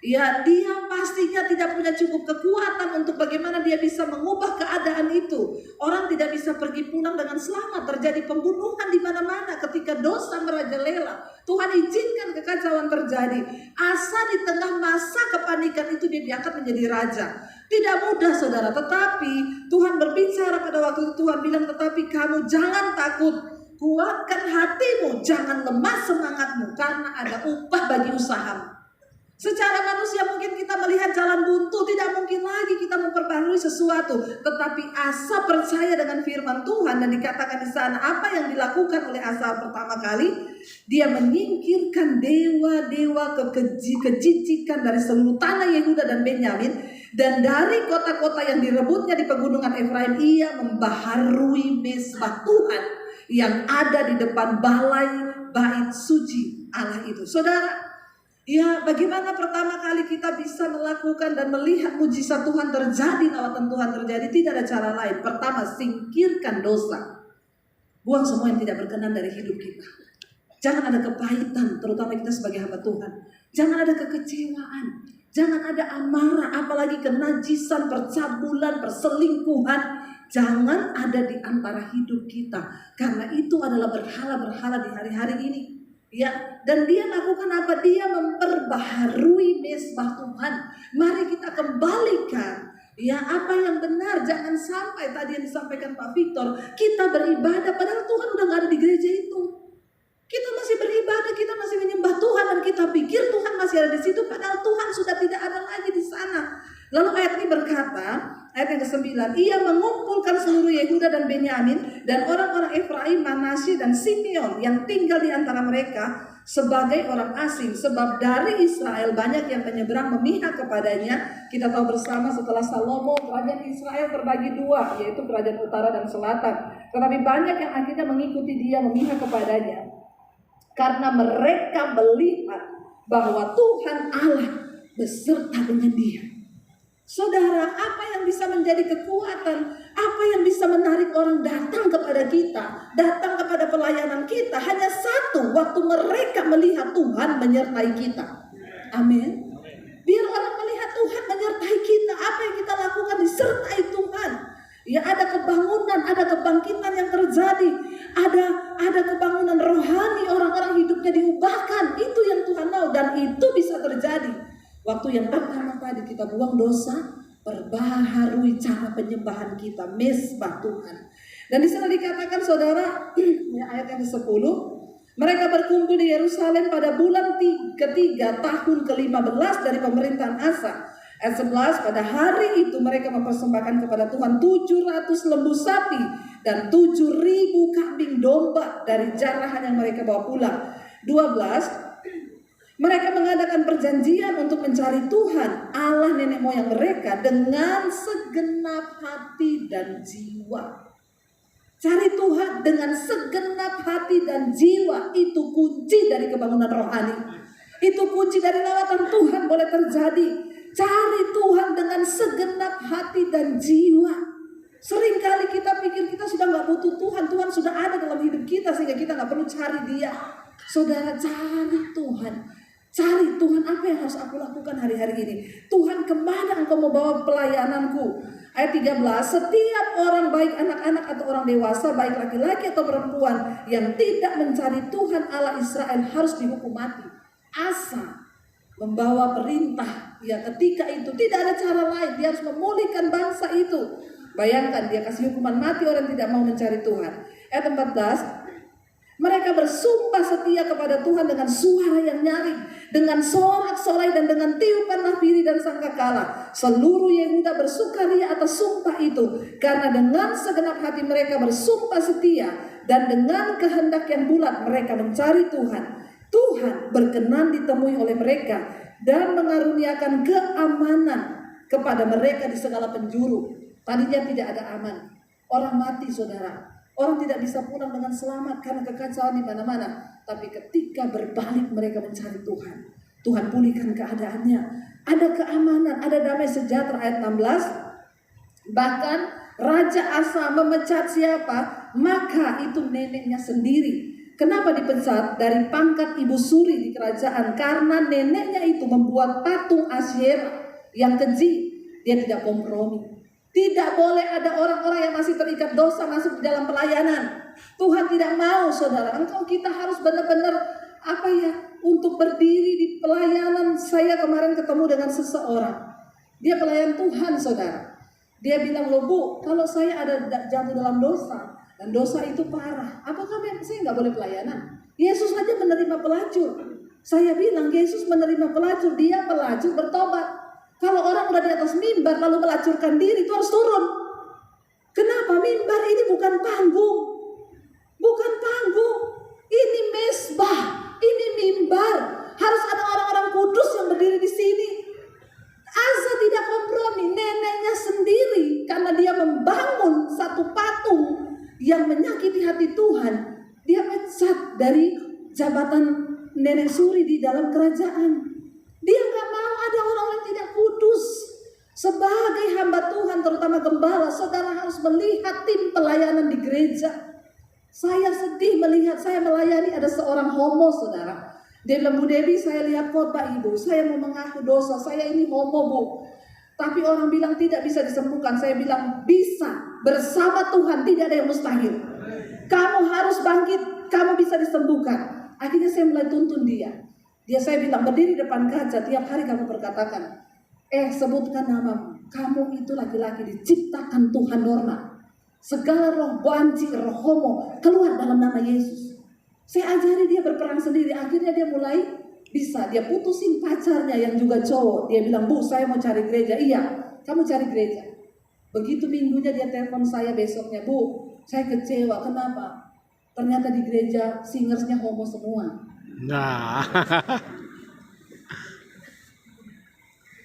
Ya, dia pastinya tidak punya cukup kekuatan untuk bagaimana dia bisa mengubah keadaan itu. Orang tidak bisa pergi pulang dengan selamat. Terjadi pembunuhan di mana-mana ketika dosa merajalela. Tuhan izinkan kekacauan terjadi. Asa di tengah masa kepanikan itu dia diangkat menjadi raja. Tidak mudah saudara, tetapi Tuhan berbicara pada waktu itu. Tuhan bilang, tetapi kamu jangan takut, kuatkan hatimu, jangan lemah semangatmu, karena ada upah bagi usahamu. Secara manusia mungkin kita melihat jalan buntu, tidak mungkin lagi kita memperbarui sesuatu. Tetapi Asa percaya dengan firman Tuhan, dan dikatakan di sana apa yang dilakukan oleh Asa pertama kali, dia menyingkirkan dewa-dewa kejijikan dari seluruh tanah Yehuda dan Benyamin, dan dari kota-kota yang direbutnya di pegunungan Efraim, ia membaharui mezbah Tuhan yang ada di depan balai bait suci Allah itu. Saudara, ya, bagaimana pertama kali kita bisa melakukan dan melihat mujizat Tuhan terjadi, lawatan Tuhan terjadi? Tidak ada cara lain. Pertama, singkirkan dosa. Buang semua yang tidak berkenan dari hidup kita. Jangan ada kepahitan, terutama kita sebagai hamba Tuhan. Jangan ada kekecewaan. Jangan ada amarah, apalagi kenajisan, percabulan, perselingkuhan. Jangan ada di antara hidup kita. Karena itu adalah berhala-berhala di hari-hari ini. Ya, Dan dia lakukan apa? Dia memperbaharui mezbah Tuhan. Mari kita kembalikan ya apa yang benar. Jangan sampai tadi yang disampaikan Pak Victor, kita beribadah padahal Tuhan udah gak ada di gereja itu. Kita masih beribadah, kita masih menyembah Tuhan, dan kita pikir Tuhan masih ada di situ, padahal Tuhan sudah tidak ada lagi di sana. Lalu ayat ini berkata, ayat yang ke-9, ia mengumpulkan seluruh Yehuda dan Benyamin dan orang-orang Efraim, Manasye dan Simeon yang tinggal di antara mereka sebagai orang asing, sebab dari Israel banyak yang menyeberang memihak kepadanya. Kita tahu bersama setelah Salomo, kerajaan Israel terbagi dua, yaitu kerajaan utara dan selatan. Tetapi banyak yang akhirnya mengikuti dia, memihak kepadanya, karena mereka melihat bahwa Tuhan Allah beserta dengan dia. Saudara, apa yang bisa menjadi kekuatan, apa yang bisa menarik orang datang kepada kita, datang kepada pelayanan kita, hanya satu, waktu mereka melihat Tuhan menyertai kita. Amin. Biar orang melihat Tuhan menyertai kita, apa yang kita lakukan disertai Tuhan. Ya, ada kebangunan, ada kebangkitan yang terjadi, ada kebangunan rohani, orang-orang hidupnya diubahkan. Itu yang Tuhan mau, dan itu bisa terjadi waktu yang pertama tadi kita buang dosa, perbaharui cara penyembahan kita, mezbah Tuhan. Dan di sana dikatakan saudara, ya, ayat yang ke-10, mereka berkumpul di Yerusalem pada bulan ketiga tahun ke-15 dari pemerintahan Asa. Ayat 11, pada hari itu mereka mempersembahkan kepada Tuhan 700 lembu sapi dan 7.000 kambing domba dari jarahan yang mereka bawa pulang. 12, mereka mengadakan perjanjian untuk mencari Tuhan Allah nenek moyang mereka dengan segenap hati dan jiwa. Cari Tuhan dengan segenap hati dan jiwa, itu kunci dari kebangunan rohani. Itu kunci dari lawatan Tuhan boleh terjadi. Cari Tuhan dengan segenap hati dan jiwa. Seringkali kita pikir kita sudah gak butuh Tuhan, Tuhan sudah ada dalam hidup kita sehingga kita gak perlu cari dia. Saudara, cari Tuhan. Cari Tuhan, apa yang harus aku lakukan hari-hari ini? Tuhan, kemana engkau mau bawa pelayananku? Ayat 13, setiap orang baik anak-anak atau orang dewasa, baik laki-laki atau perempuan yang tidak mencari Tuhan Allah Israel harus dihukum mati. Asa membawa perintah, ya ketika itu tidak ada cara lain, dia harus memulihkan bangsa itu. Bayangkan dia kasih hukuman mati orang tidak mau mencari Tuhan. Ayat 14, mereka bersumpah setia kepada Tuhan dengan suara yang nyaring, dengan sorak-sorai dan dengan tiupan nafiri dan sangkakala. Seluruh Yehuda bersukaria atas sumpah itu, karena dengan segenap hati mereka bersumpah setia, dan dengan kehendak yang bulat mereka mencari Tuhan. Tuhan berkenan ditemui oleh mereka dan mengaruniakan keamanan kepada mereka di segala penjuru. Tadinya tidak ada aman, orang mati saudara. Orang tidak bisa pulang dengan selamat karena kekacauan di mana-mana. Tapi ketika berbalik mereka mencari Tuhan, Tuhan pulihkan keadaannya. Ada keamanan, ada damai sejahtera. Ayat 16, bahkan Raja Asa memecat siapa? Maka itu neneknya sendiri. Kenapa dipecat? Dari pangkat ibu suri di kerajaan. Karena neneknya itu membuat patung Asyera yang keji. Dia tidak kompromi. Tidak boleh ada orang-orang yang masih terikat dosa masuk di dalam pelayanan. Tuhan tidak mau saudara. Engkau kita harus benar-benar untuk berdiri di pelayanan. Saya kemarin ketemu dengan seseorang. Dia pelayan Tuhan saudara. Dia bilang, loh Bu, kalau saya ada jatuh dalam dosa dan dosa itu parah, apakah saya nggak boleh pelayanan? Yesus saja menerima pelacur. Saya bilang Yesus menerima pelacur, dia pelacur bertobat. Kalau orang udah di atas mimbar lalu melacurkan diri, itu harus turun. Kenapa? Mimbar ini bukan panggung. Bukan panggung. Ini mezbah, ini mimbar. Harus ada orang-orang kudus yang berdiri di sini. Asa tidak kompromi, neneknya sendiri karena dia membangun satu patung yang menyakiti hati Tuhan. Dia pecat dari jabatan nenek suri di dalam kerajaan. Dia gak mau ada orang-orang tidak kudus. Sebagai hamba Tuhan, terutama gembala, saudara harus melihat tim pelayanan di gereja. Saya sedih melihat saya melayani ada seorang homo saudara. Dia bilang, Bu Dewi, saya lihat khotbah Ibu, saya mau mengaku dosa, saya ini homo Bu. Tapi orang bilang tidak bisa disembuhkan. Saya bilang bisa, bersama Tuhan tidak ada yang mustahil. Kamu harus bangkit, kamu bisa disembuhkan. Akhirnya saya mulai tuntun dia. Saya bilang, berdiri depan kaca, tiap hari kamu berkatakan, sebutkan namamu. Kamu itu laki-laki diciptakan Tuhan Norma. Segala roh banci, roh homo keluar dalam nama Yesus. Saya ajari dia berperang sendiri. Akhirnya dia mulai bisa. Dia putusin pacarnya yang juga cowok. Dia bilang, Bu, saya mau cari gereja. Iya, kamu cari gereja. Begitu minggunya dia telepon saya besoknya, Bu, saya kecewa. Kenapa? Ternyata di gereja singersnya homo semua. Nah.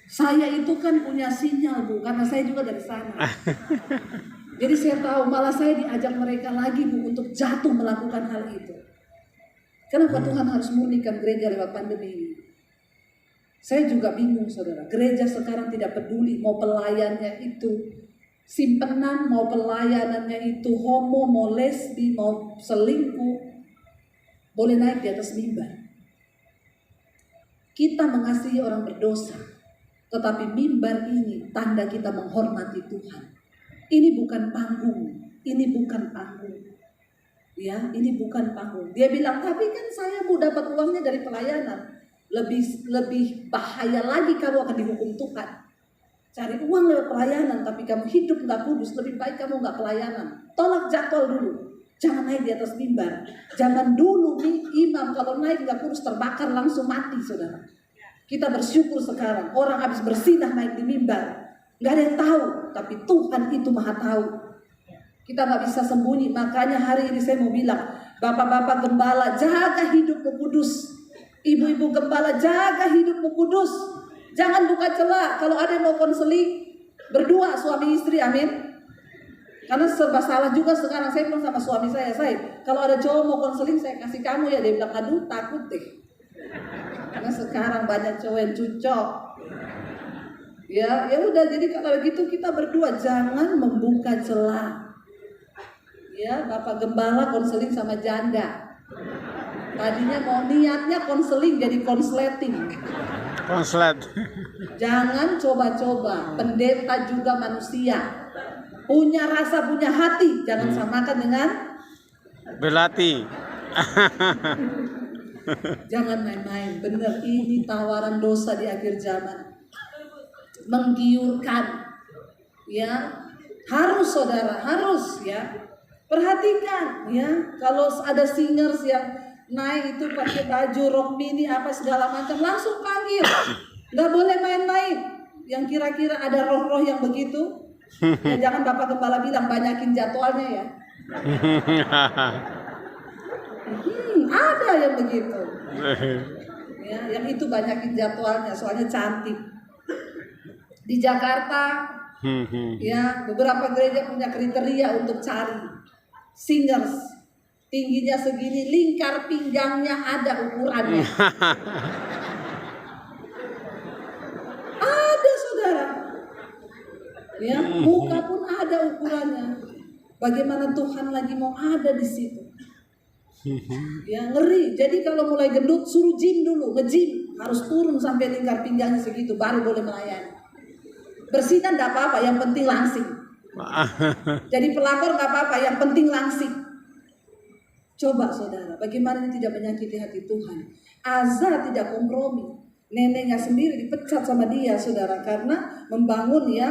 Saya itu kan punya sinyal, Bu, karena saya juga dari sana. Jadi saya tahu, malah saya diajak mereka lagi, Bu, untuk jatuh melakukan hal itu. Kenapa Tuhan harus murnikan gereja lewat pandemi ini? Saya juga bingung, saudara. Gereja sekarang tidak peduli mau pelayannya itu simpenan, mau pelayanannya itu homo, mau lesbi, mau selingkuh, boleh naik di atas mimbar. Kita mengasihi orang berdosa, tetapi mimbar ini tanda kita menghormati Tuhan. Ini bukan panggung, ini bukan panggung. Ya, ini bukan panggung. Dia bilang, tapi kan saya mau dapat uangnya dari pelayanan. Lebih bahaya lagi kamu akan dihukum Tuhan. Cari uang lewat pelayanan, tapi kamu hidup nggak kudus, lebih baik kamu nggak pelayanan. Tolak jadwal dulu. Jangan naik di atas mimbar. Jangan dulu nih imam kalau naik nggak kudus terbakar langsung mati, saudara. Kita bersyukur sekarang orang habis bersinah naik di mimbar, nggak ada yang tahu, tapi Tuhan itu maha tahu. Kita nggak bisa sembunyi. Makanya hari ini saya mau bilang, bapak-bapak gembala, jaga hidupmu kudus. Ibu-ibu gembala, jaga hidupmu kudus. Jangan buka celah. Kalau ada yang mau konseling, berdua suami istri, amin. Karena serba salah juga sekarang. Saya bilang sama suami saya, kalau ada cowok mau konseling, saya kasih kamu ya. Dia bilang, aduh takut deh. Karena sekarang banyak cowok yang cucok. Ya udah, jadi kalau gitu kita berdua jangan membuka celah. Ya, Bapak Gembala konseling sama janda. Tadinya mau niatnya konseling jadi konsleting. Konslet. Jangan coba-coba. Pendeta juga manusia. Punya rasa, punya hati. Jangan samakan dengan Belati. Jangan main-main. Bener, ini tawaran dosa di akhir zaman. Menggiurkan. Ya, harus saudara, harus ya. Perhatikan ya, kalau ada singers yang naik itu pakai baju rok mini apa segala macam, langsung panggil. Nggak boleh main-main. Yang kira-kira ada roh-roh yang begitu, ya jangan Bapak Gembala bilang banyakin jadwalnya ya. Ada yang begitu. Ya, yang itu banyakin jadwalnya, soalnya cantik. Di Jakarta, ya beberapa gereja punya kriteria untuk cari singers, tingginya segini, lingkar pinggangnya ada ukurannya. Ada saudara, ya muka pun ada ukurannya. Bagaimana Tuhan lagi mau ada di situ? Ya ngeri. Jadi kalau mulai gendut suruh gym dulu, nge-gym harus turun sampai lingkar pinggangnya segitu, baru boleh melayani. Bersinan enggak apa-apa, yang penting langsing. Jadi pelakor nggak apa-apa, yang penting langsing. Coba saudara, bagaimana ini tidak menyakiti hati Tuhan. Azza tidak kompromi. Neneknya sendiri dipecat sama dia, saudara, karena membangun ya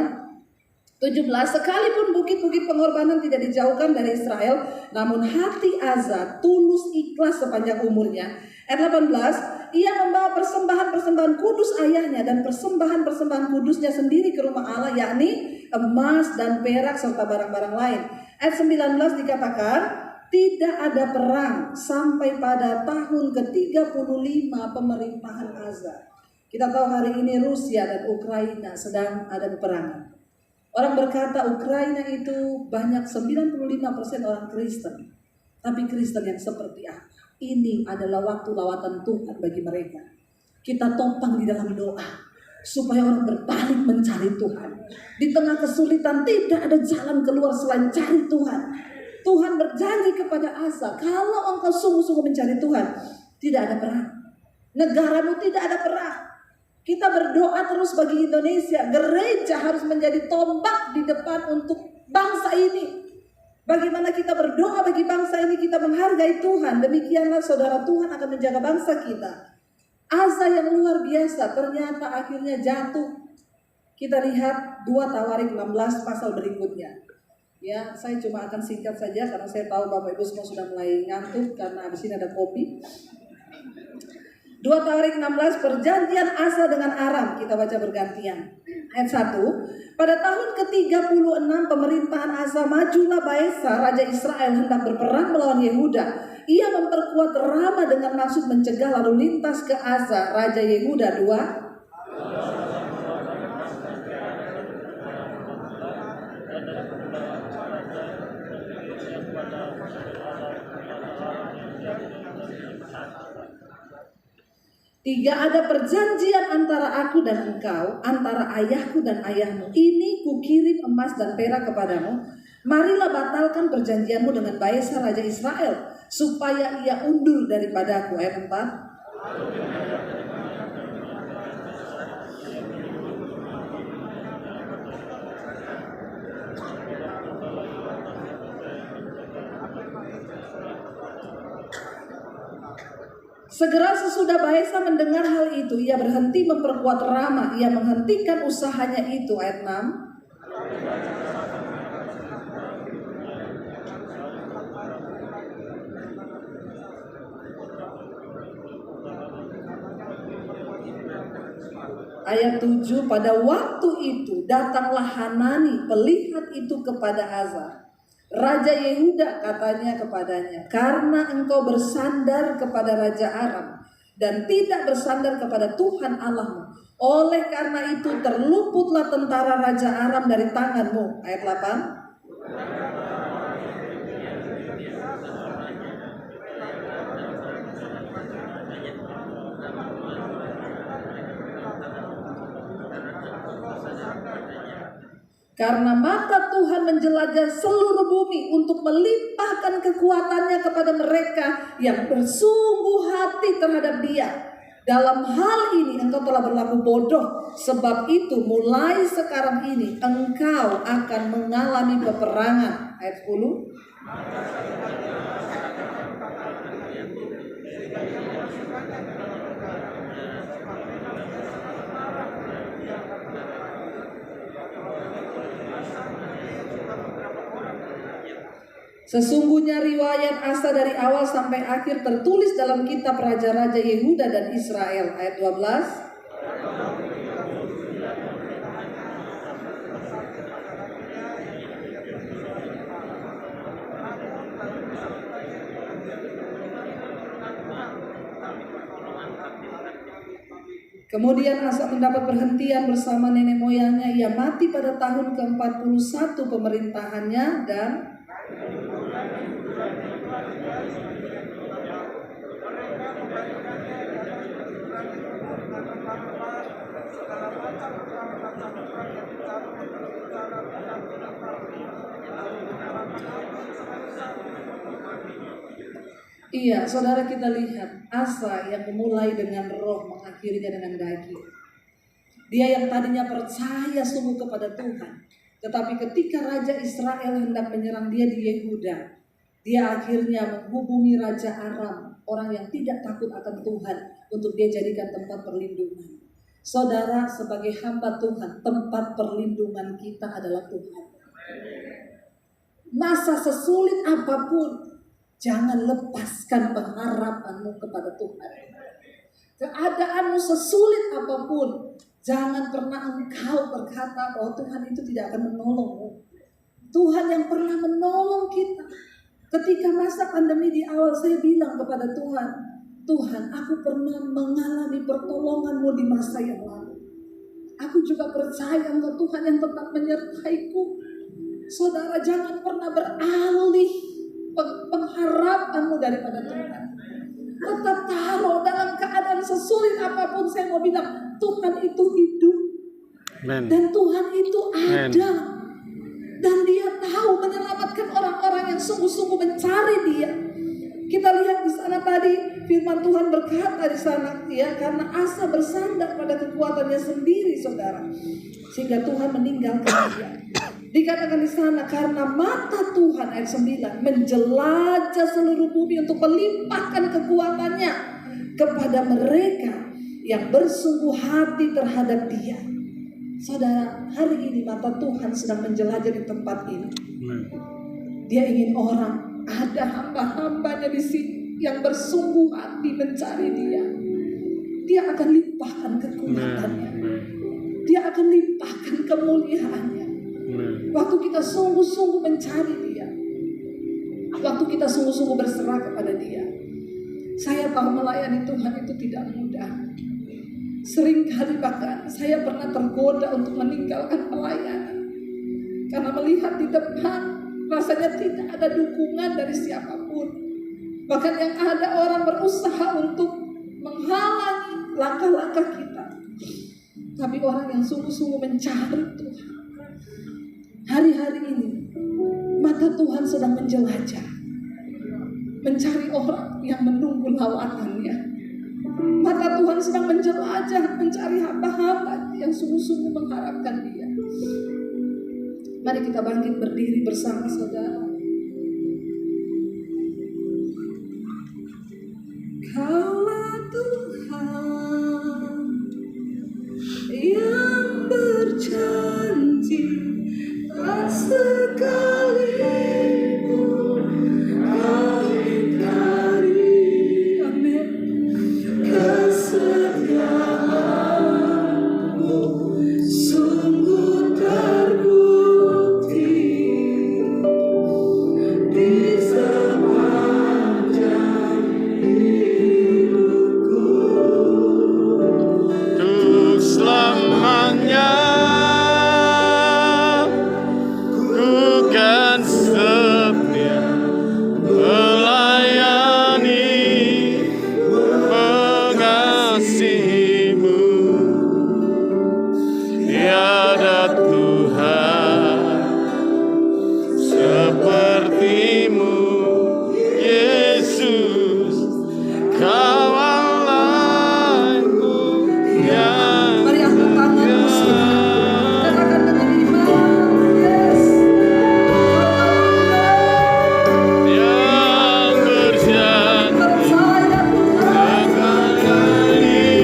17. Sekalipun bukit-bukit pengorbanan tidak dijauhkan dari Israel, namun hati Azza tulus ikhlas sepanjang umurnya. Ayat 18, ia membawa persembahan-persembahan kudus ayahnya dan persembahan-persembahan kudusnya sendiri ke rumah Allah, yakni emas dan perak serta barang-barang lain. Ayat 19 dikatakan, tidak ada perang sampai pada tahun ke-35 pemerintahan Azza. Kita tahu hari ini Rusia dan Ukraina sedang ada peperangan. Orang berkata Ukraina itu banyak 95% orang Kristen. Tapi Kristen yang seperti apa? Ini adalah waktu lawatan Tuhan bagi mereka. Kita topang di dalam doa supaya orang berbalik mencari Tuhan. Di tengah kesulitan tidak ada jalan keluar selain cari Tuhan. Tuhan berjanji kepada Asa, kalau engkau sungguh-sungguh mencari Tuhan, tidak ada perang. Negaramu tidak ada perang. Kita berdoa terus bagi Indonesia. Gereja harus menjadi tombak di depan untuk bangsa ini. Bagaimana kita berdoa bagi bangsa ini, kita menghargai Tuhan. Demikianlah saudara, Tuhan akan menjaga bangsa kita. Asa yang luar biasa ternyata akhirnya jatuh. Kita lihat 2 Tawarik 16 pasal berikutnya. Ya, saya cuma akan singkat saja karena saya tahu Bapak Ibu semua sudah mulai ngantuk karena habis ini ada kopi. 2 Tawarik 16, perjanjian Asa dengan Aram. Kita baca bergantian. Ayat 1. Pada tahun ke-36 pemerintahan Asa, majulah Baesa, raja Israel, hendak berperang melawan Yehuda. Ia memperkuat Rama dengan maksud mencegah lalu lintas ke Asa, raja Yehuda. 2. Tiga, ada perjanjian antara aku dan engkau, antara ayahku dan ayahmu. Ini kukirim emas dan perak kepadamu. Marilah batalkan perjanjianmu dengan Baesa raja Israel, supaya ia undur daripadaku. Ayat 4. Segera sesudah Baesa mendengar hal itu, ia berhenti memperkuat Rama, ia menghentikan usahanya itu. Ayat 6. Ayat 7, pada waktu itu datanglah Hanani, pelihat itu kepada Asa, raja Yehuda, katanya kepadanya, karena engkau bersandar kepada raja Aram dan tidak bersandar kepada Tuhan Allahmu, oleh karena itu terluputlah tentara raja Aram dari tanganmu. Ayat 8. Karena mata Tuhan menjelajah seluruh bumi untuk melimpahkan kekuatannya kepada mereka yang bersungguh hati terhadap Dia. Dalam hal ini engkau telah berlaku bodoh, sebab itu mulai sekarang ini engkau akan mengalami peperangan. Ayat 10. Sesungguhnya riwayat Asa dari awal sampai akhir tertulis dalam kitab Raja-Raja Yehuda dan Israel. Ayat 12. Kemudian Asa mendapat perhentian bersama nenek moyangnya. Ia mati pada tahun ke-41 pemerintahannya dan iya, saudara, kita lihat Asa yang memulai dengan roh, mengakhirinya dengan daging. Dia yang tadinya percaya sungguh kepada Tuhan, tetapi ketika Raja Israel hendak menyerang dia di Yehuda, dia akhirnya menghubungi Raja Aram, orang yang tidak takut akan Tuhan, untuk dia jadikan tempat perlindungan. Saudara, sebagai hamba Tuhan, tempat perlindungan kita adalah Tuhan. Masa sesulit apapun, jangan lepaskan pengharapanmu kepada Tuhan. Keadaanmu sesulit apapun, jangan pernah engkau berkata bahwa Tuhan itu tidak akan menolongmu. Tuhan yang pernah menolong kita. Ketika masa pandemi di awal, saya bilang kepada Tuhan, Tuhan, aku pernah mengalami pertolongan-Mu di masa yang lalu. Aku juga percaya Engkau Tuhan yang tetap menyertaiku. Saudara, jangan pernah beralih pengharapanmu daripada Tuhan. Tetap taruh dalam keadaan sesulit apapun. Saya mau bilang, Tuhan itu hidup. Amen. Dan Tuhan itu ada. Amen. Dan Dia tahu menyelamatkan orang-orang yang sungguh-sungguh mencari Dia. Kita lihat di sana tadi firman Tuhan berkata di sana, ya, karena Asa bersandar pada kekuatannya sendiri, saudara, sehingga Tuhan meninggalkan dia. Dikatakan di sana, karena mata Tuhan ayat 9 menjelajah seluruh bumi untuk melimpahkan kekuatannya kepada mereka yang bersungguh hati terhadap Dia. Saudara, hari ini mata Tuhan sedang menjelajah di tempat ini. Dia ingin orang, ada hamba-hambanya di sini yang bersungguh hati mencari Dia. Dia akan limpahkan kekuatannya. Dia akan limpahkan kemuliaannya. Waktu kita sungguh-sungguh mencari Dia, waktu kita sungguh-sungguh berserah kepada Dia. Saya tahu melayani Tuhan itu tidak mudah. Seringkali bahkan saya pernah tergoda untuk meninggalkan pelayanan karena melihat di depan rasanya tidak ada dukungan dari siapapun. Bahkan yang ada orang berusaha untuk menghalangi langkah-langkah kita. Tapi orang yang sungguh-sungguh mencari Tuhan, hari-hari ini mata Tuhan sedang menjelajah, mencari orang yang menunggu lawatannya. Mata Tuhan sedang menjelajah, mencari hamba-hamba yang sungguh-sungguh mengharapkan Dia. Mari kita bangkit berdiri bersama saudara. Kaulah Tuhan yang berjanji, tak sekalipun Kau ingkari. Amin. Kesetiaanmu sungguh terbukti di sepanjang hidupku. Untuk selamanya ku kan setia melayani, mengasihimu. Tiada Tuhan sepertimu, Yesus. Kau Allahku yang Mari angkat tanganmu saudara, katakan dengan iman, yes. yang berjanji Percaya Tuhan,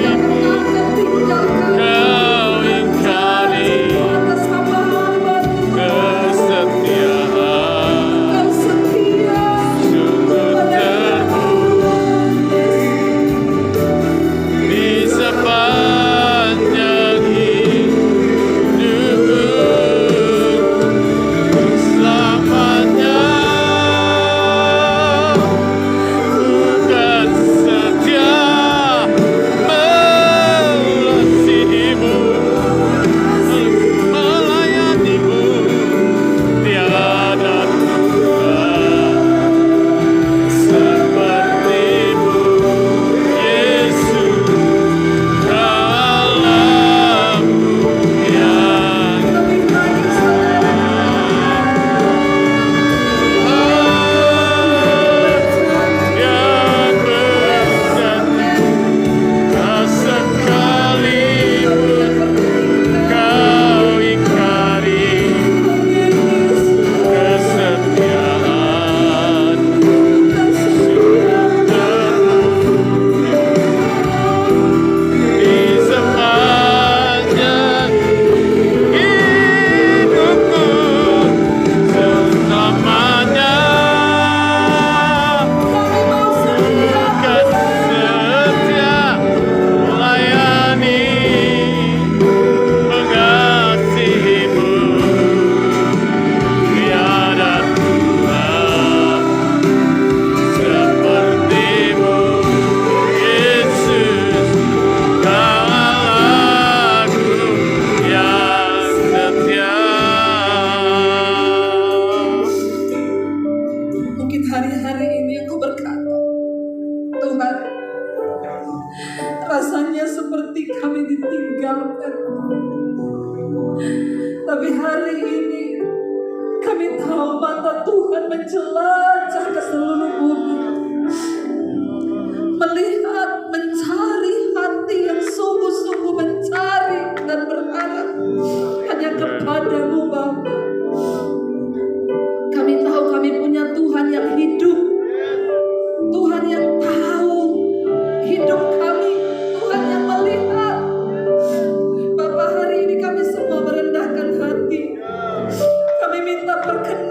yang akan tinggalkan Kau ingkari atas hamba-hamba Tuhan. kesetiaan Kau setia sungguh pada di sepanjang hidupku. Selamanya bukan setia mengasihimu, melayanimu. Tiada Tuhan sepertimu, Yesus. Kau Allahku yang lebih baik saudara. yang berjanji, tak sekalipun Kau ingkari kesetiaan sungguh terbukti di sepanjang hidupku. Selamanya Kami mau setia kan setia melayani, mengasihimu. Tiada Tuhan sepertimu, Yesus. Kau Allahku yang setia. Mungkin hari-hari ini aku berkata, Tuhan, rasanya seperti kami ditinggalkan. Tapi hari ini kami tahu mata Tuhan menjelajah ke seluruh bumi, melihat, mencari hati yang sungguh-sungguh mencari dan berharap hanya kepadamu Bapa. berkenan